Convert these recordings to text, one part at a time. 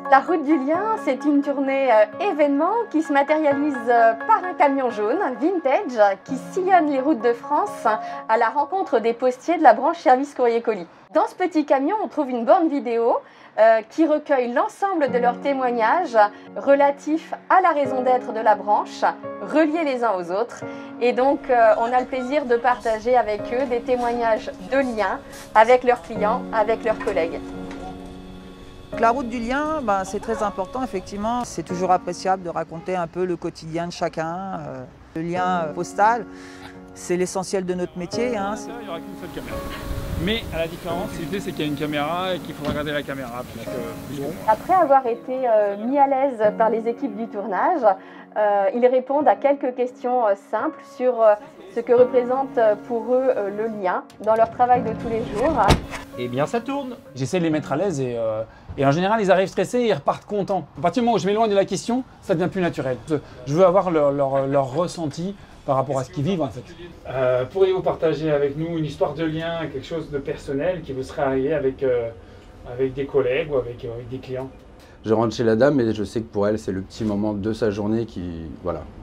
La route du lien, c'est une tournée événement qui se matérialise par un camion jaune, vintage, qui sillonne les routes de France à la rencontre des postiers de la branche service courrier colis. Dans ce petit camion, on trouve une borne vidéo qui recueille l'ensemble de leurs témoignages relatifs à la raison d'être de la branche, reliés les uns aux autres. Et donc, on a le plaisir de partager avec eux des témoignages de lien avec leurs clients, avec leurs collègues. La route du lien, c'est très important, effectivement. C'est toujours appréciable de raconter un peu le quotidien de chacun. Le lien postal, c'est l'essentiel de notre métier. Il n'y aura qu'une seule caméra. Mais à la différence, l'idée c'est qu'il y a une caméra et qu'il faut regarder la caméra. Après avoir été mis à l'aise par les équipes du tournage, ils répondent à quelques questions simples sur ce que représente pour eux le lien dans leur travail de tous les jours. Eh bien ça tourne. J'essaie de les mettre à l'aise et en général ils arrivent stressés et ils repartent contents. À partir du moment où je m'éloigne de la question, ça devient plus naturel. Je veux avoir leur ressenti par rapport à ce qu'ils vivent en fait. Pourriez-vous partager avec nous une histoire de lien, quelque chose de personnel qui vous serait arrivé avec des collègues ou avec des clients? Je rentre chez la dame et je sais que pour elle, c'est le petit moment de sa journée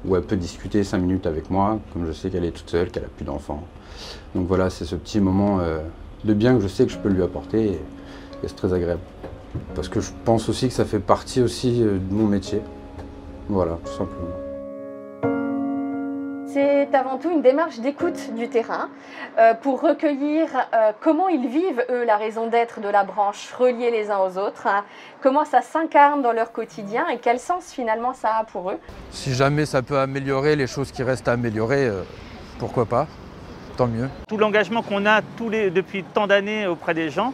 où elle peut discuter 5 minutes avec moi, comme je sais qu'elle est toute seule, qu'elle n'a plus d'enfants. Donc voilà, c'est ce petit moment de bien que je sais que je peux lui apporter et c'est très agréable. Parce que je pense aussi que ça fait partie aussi de mon métier. Voilà, tout simplement. C'est avant tout une démarche d'écoute du terrain pour recueillir comment ils vivent, eux, la raison d'être de la branche, reliés les uns aux autres, comment ça s'incarne dans leur quotidien et quel sens finalement ça a pour eux. Si jamais ça peut améliorer les choses qui restent à améliorer, pourquoi pas, tant mieux. Tout l'engagement qu'on a depuis tant d'années auprès des gens,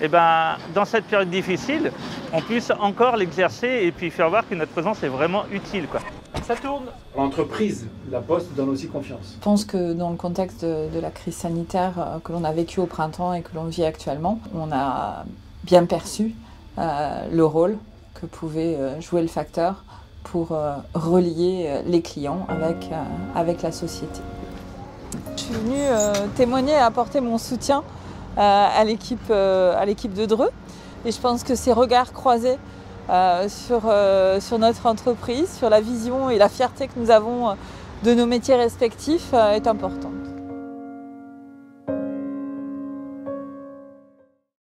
dans cette période difficile, on puisse encore l'exercer et puis faire voir que notre présence est vraiment utile, quoi. Ça tourne. L'entreprise, la Poste, donne aussi confiance. Je pense que dans le contexte de la crise sanitaire que l'on a vécu au printemps et que l'on vit actuellement, on a bien perçu le rôle que pouvait jouer le facteur pour relier les clients avec la société. Je suis venue témoigner et apporter mon soutien à l'équipe de Dreux. Et je pense que ces regards croisés sur notre entreprise, sur la vision et la fierté que nous avons de nos métiers respectifs est important.